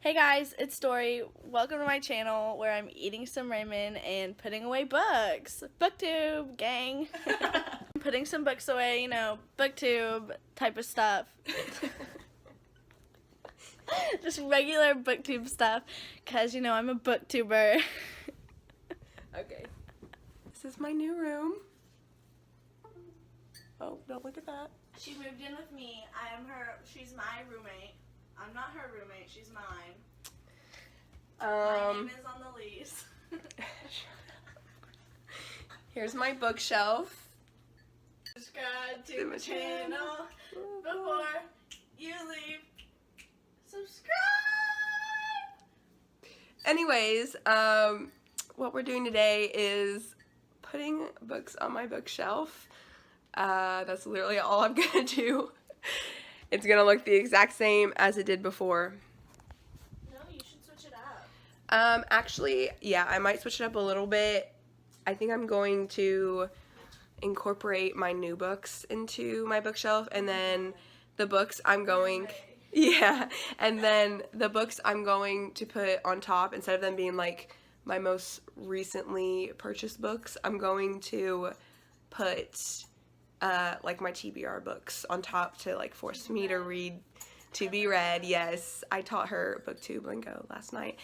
Hey guys, it's Story. Welcome to my channel where I'm eating some ramen and putting away books. Booktube, gang. Putting some books away, you know, booktube type of stuff. Just regular booktube stuff, because, you know, I'm a booktuber. Okay. This is my new room. Oh, don't look at that. She moved in with me. She's my roommate. I'm not her roommate, she's mine. My name is on the lease. Here's my bookshelf. Subscribe to my channel before you leave. Subscribe! Anyways, what we're doing today is putting books on my bookshelf. That's literally all I'm gonna do. It's gonna look the exact same as it did before. No, you should switch it up. Actually, yeah, I might switch it up a little bit. I think I'm going to incorporate my new books into my bookshelf, and then the books I'm going, and then the books I'm going to put on top, instead of them being like my most recently purchased books, I'm going to put like my TBR books on top to like force me to read, to be read. Yes, I taught her booktube lingo last night.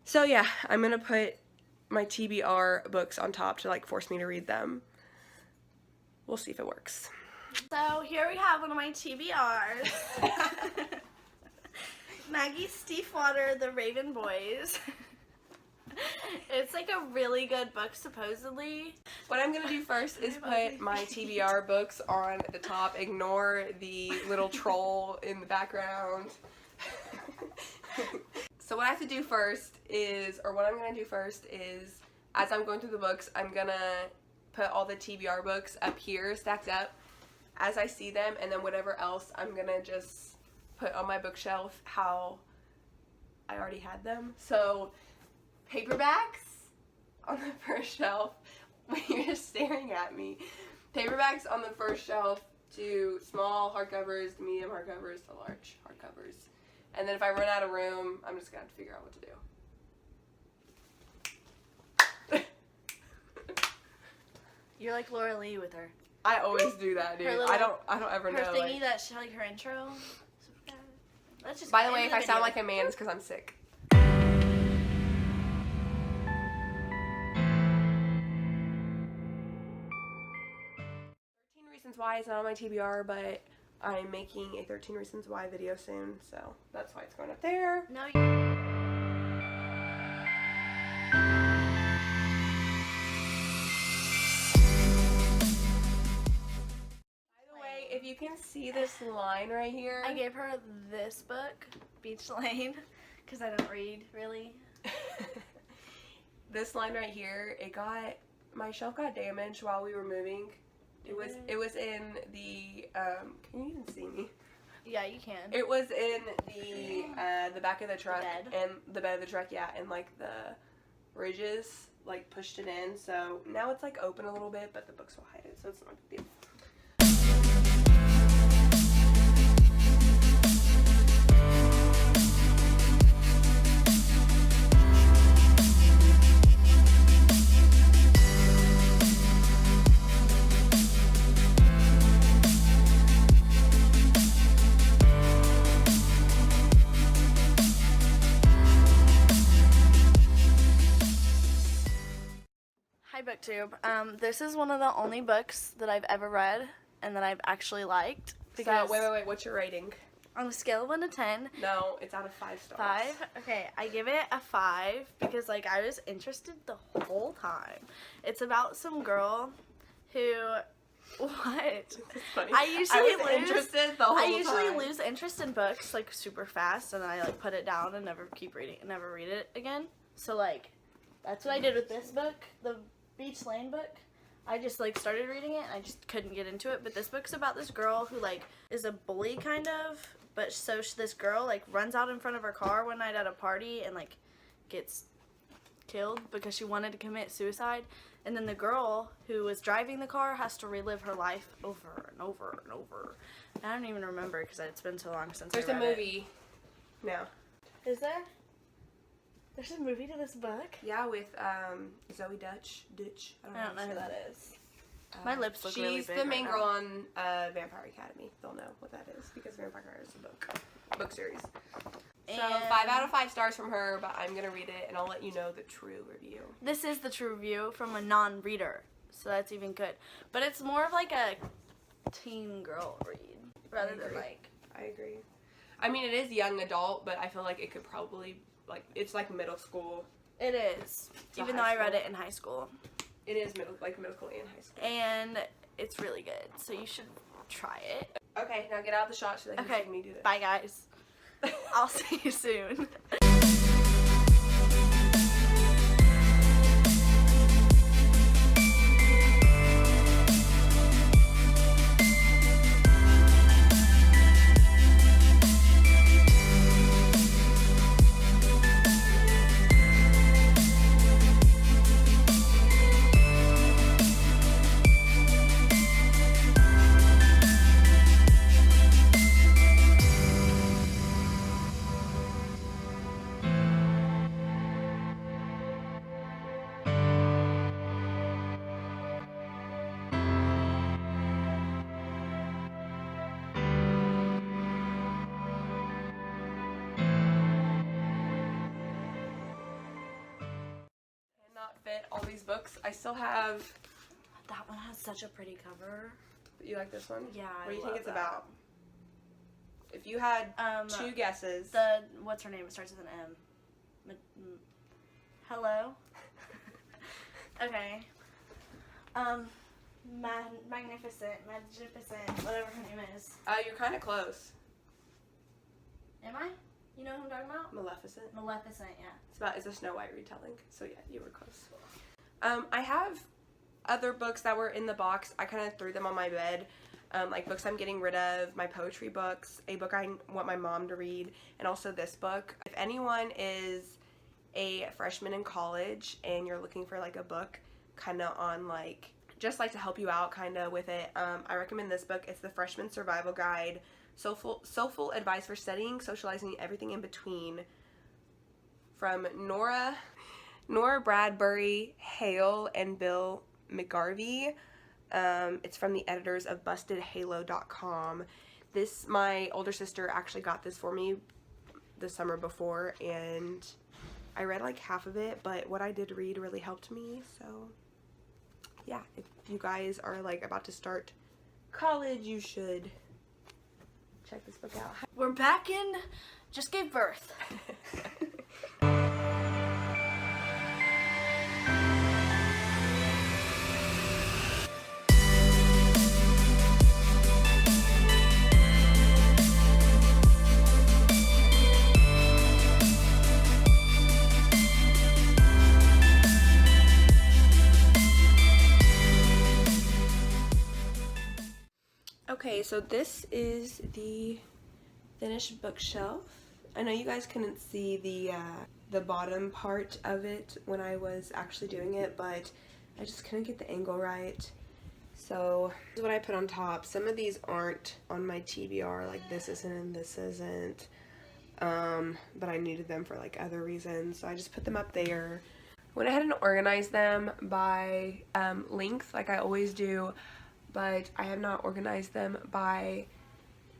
So yeah, I'm gonna put my TBR books on top to like force me to read them. We'll see if it works. So here we have one of my TBRs. Maggie Stiefwater, The Raven Boys. It's like a really good book, supposedly. What I'm gonna do first is put my TBR books on the top. Ignore the little troll in the background. So what I have to do first is, or what I'm gonna do first is, as I'm going through the books, I'm gonna put all the TBR books up here, stacked up, as I see them, and then whatever else I'm gonna just put on my bookshelf how I already had them. So paperbacks on the first shelf. You're just staring at me. Paperbacks on the first shelf to small hardcovers, to medium hardcovers, to large hardcovers. And then if I run out of room, I'm just gonna have to figure out what to do. You're like Laura Lee with her. I always do that, dude. I don't ever know. Her thingy, like, that she, like her intro. Let's just by the way, if I sound like a man, it's because I'm sick. Reasons Why is not on my TBR, but I'm making a 13 Reasons Why video soon, so that's why it's going up there. No, By the way, if you can see this line right here. I gave her this book, Beach Lane, because I don't read, really. This line right here, my shelf got damaged while we were moving. It was in the, can you even see me? Yeah, you can. It was in the back of the truck. Bed. And the bed of the truck, yeah, and like the ridges, like pushed it in, so now it's like open a little bit, but the books will hide it, so it's not a big deal. Hi BookTube. This is one of the only books that I've ever read and that I've actually liked. So, wait, what's your rating? On a scale of 1 to 10. No, it's out of 5 stars. 5? Okay, I give it a 5 because, like, I was interested the whole time. It's about some girl who... What? It's funny. I usually time. lose interest in books, like, super fast, and then I, like, put it down and never read it again. So, like, that's what I did with this book, the Beach Lane book. I just, like, started reading it, and I just couldn't get into it. But this book's about this girl who, like, is a bully, kind of. But so this girl, like, runs out in front of her car one night at a party and, like, gets killed because she wanted to commit suicide. And then the girl who was driving the car has to relive her life over and over and over. I don't even remember because it's been so long since There's I read a movie now. Is there? There's a movie to this book? Yeah, with Zoe Dutch. I don't know who that is. My lips look really big. She's the main girl on Vampire Academy. They'll know what that is because Vampire Academy is a book series. So 5 out of 5 stars from her, but I'm gonna read it and I'll let you know the true review. This is the true review from a non-reader, so that's even good. But it's more of like a teen girl read rather than like. I agree. I mean, it is young adult, but I feel like it could probably it's like middle school. It is, even though I read it in high school. It is middle school and high school. And it's really good, so you should try it. Okay, now get out of the shot so they can see me do this. Bye guys. I'll see you soon. Fit all these books. I still have. That one has such a pretty cover. You like this one? Yeah. What do you think it's about? If you had 2 guesses. What's her name? It starts with an M. Hello. Okay. Magnificent, whatever her name is. You're kind of close. Am I? You know who I'm talking about? Maleficent. Maleficent, yeah. It's a Snow White retelling. So yeah, you were close. I have other books that were in the box. I kind of threw them on my bed. Like books I'm getting rid of, my poetry books, a book I want my mom to read, and also this book. If anyone is a freshman in college and you're looking for like a book kind of on like, just like to help you out kind of with it, I recommend this book. It's the Freshman Survival Guide. Soulful advice for studying, socializing, everything in between, from Nora Bradbury, Hale, and Bill McGarvey. It's from the editors of BustedHalo.com. My older sister actually got this for me the summer before, and I read like half of it, but what I did read really helped me. So yeah, if you guys are like about to start college, you should check this book out. We're back in Just Gave Birth. Okay, so this is the finished bookshelf. I know you guys couldn't see the bottom part of it when I was actually doing it, but I just couldn't get the angle right. So this is what I put on top. Some of these aren't on my TBR, like this isn't and this isn't, but I needed them for like other reasons, so I just put them up there. Went ahead and organized them by length like I always do, but I have not organized them by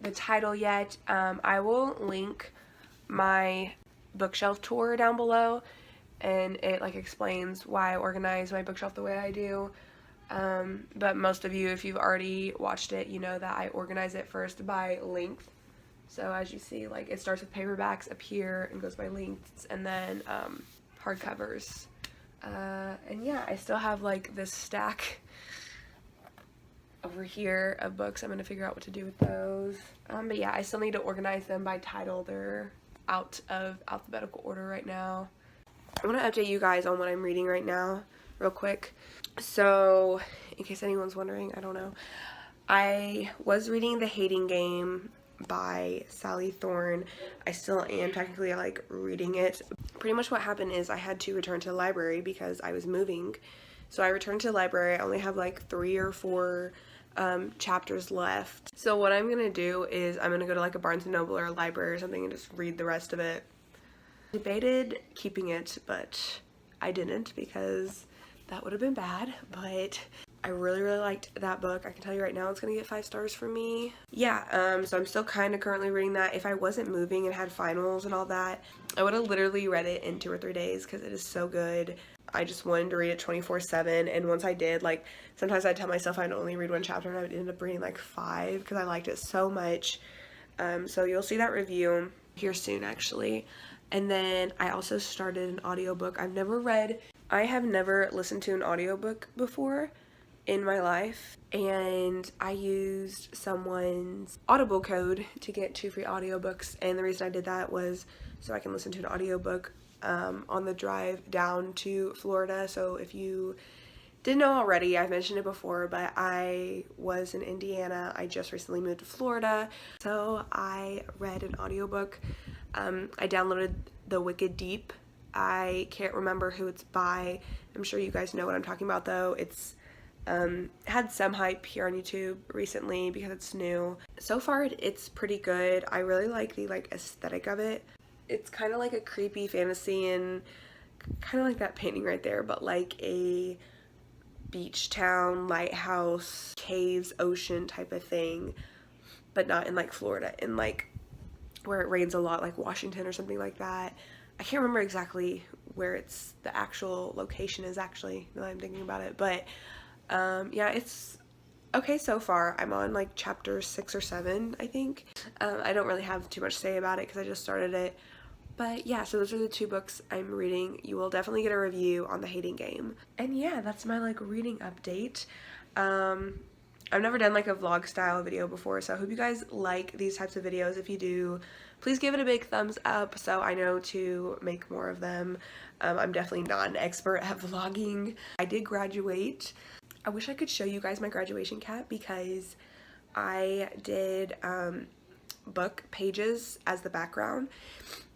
the title yet. I will link my bookshelf tour down below, and it like explains why I organize my bookshelf the way I do. But most of you, if you've already watched it, you know that I organize it first by length. So as you see, like it starts with paperbacks up here and goes by lengths, and then hardcovers. And yeah, I still have like this stack over here of books. I'm going to figure out what to do with those. But yeah, I still need to organize them by title. They're out of alphabetical order right now. I want to update you guys on what I'm reading right now real quick. So in case anyone's wondering, I don't know. I was reading The Hating Game by Sally Thorne. I still am technically like reading it. Pretty much what happened is I had to return to the library because I was moving. So I returned to the library. I only have like 3 or 4 chapters left. So what I'm gonna do is I'm gonna go to like a Barnes & Noble or a library or something and just read the rest of it. Debated keeping it, but I didn't because that would have been bad. But I really liked that book. I can tell you right now it's gonna get 5 stars from me. Yeah, so I'm still kind of currently reading that. If I wasn't moving and had finals and all that, I would have literally read it in 2 or 3 days because it is so good. I just wanted to read it 24/7, and once I did, like, sometimes I'd tell myself I'd only read 1 chapter and I would end up reading like 5 because I liked it so much. So you'll see that review here soon, actually. And then I also started an audiobook. I have never listened to an audiobook before in my life, and I used someone's Audible code to get 2 free audiobooks, and the reason I did that was so I can listen to an audiobook on the drive down to Florida. So if you didn't know already, I've mentioned it before, but I was in Indiana. I just recently moved to Florida, so I read an audiobook. I downloaded The Wicked Deep. I can't remember who it's by. I'm sure you guys know what I'm talking about, though. It's had some hype here on YouTube recently because it's new. So far, it's pretty good. I really like the aesthetic of it. It's kind of like a creepy fantasy, and kind of like that painting right there, but like a beach town, lighthouse, caves, ocean type of thing, but not in like Florida, in like where it rains a lot, like Washington or something like that. I can't remember exactly where the actual location is, actually, now that I'm thinking about it, but yeah, it's okay so far. I'm on like chapter 6 or 7, I think. I don't really have too much to say about it because I just started it. But yeah, so those are the 2 books I'm reading. You will definitely get a review on The Hating Game. And yeah, that's my like reading update. I've never done like a vlog style video before, so I hope you guys like these types of videos. If you do, please give it a big thumbs up so I know to make more of them. I'm definitely not an expert at vlogging. I did graduate. I wish I could show you guys my graduation cap because I did book pages as the background,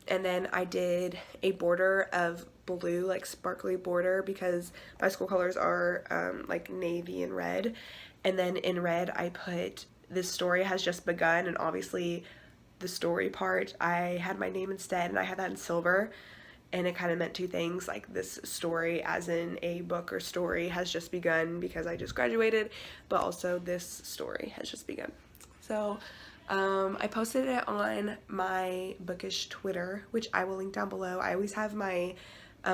and then I did a border of blue, like sparkly border, because my school colors are like navy and red. And then in red I put "This story has just begun," and obviously the story part I had my name instead, and I had that in silver, and it kind of meant 2 things, like this story as in a book or story has just begun because I just graduated, but also this story has just begun. So I posted it on my bookish Twitter, which I will link down below. I always have my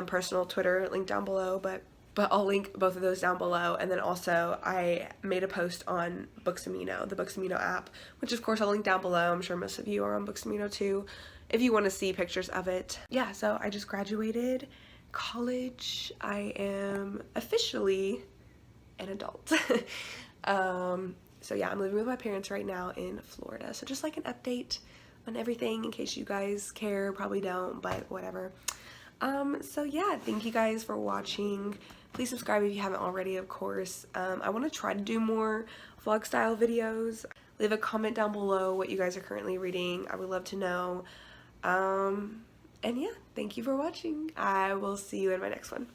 personal Twitter linked down below, but I'll link both of those down below. And then also I made a post on Booksamino, the Booksamino app, which of course I'll link down below. I'm sure most of you are on Booksamino too, if you want to see pictures of it. Yeah, so I just graduated college. I am officially an adult. So yeah, I'm living with my parents right now in Florida. So just like an update on everything in case you guys care. Probably don't, but whatever. So yeah, thank you guys for watching. Please subscribe if you haven't already, of course. I want to try to do more vlog style videos. Leave a comment down below what you guys are currently reading. I would love to know. And yeah, thank you for watching. I will see you in my next one.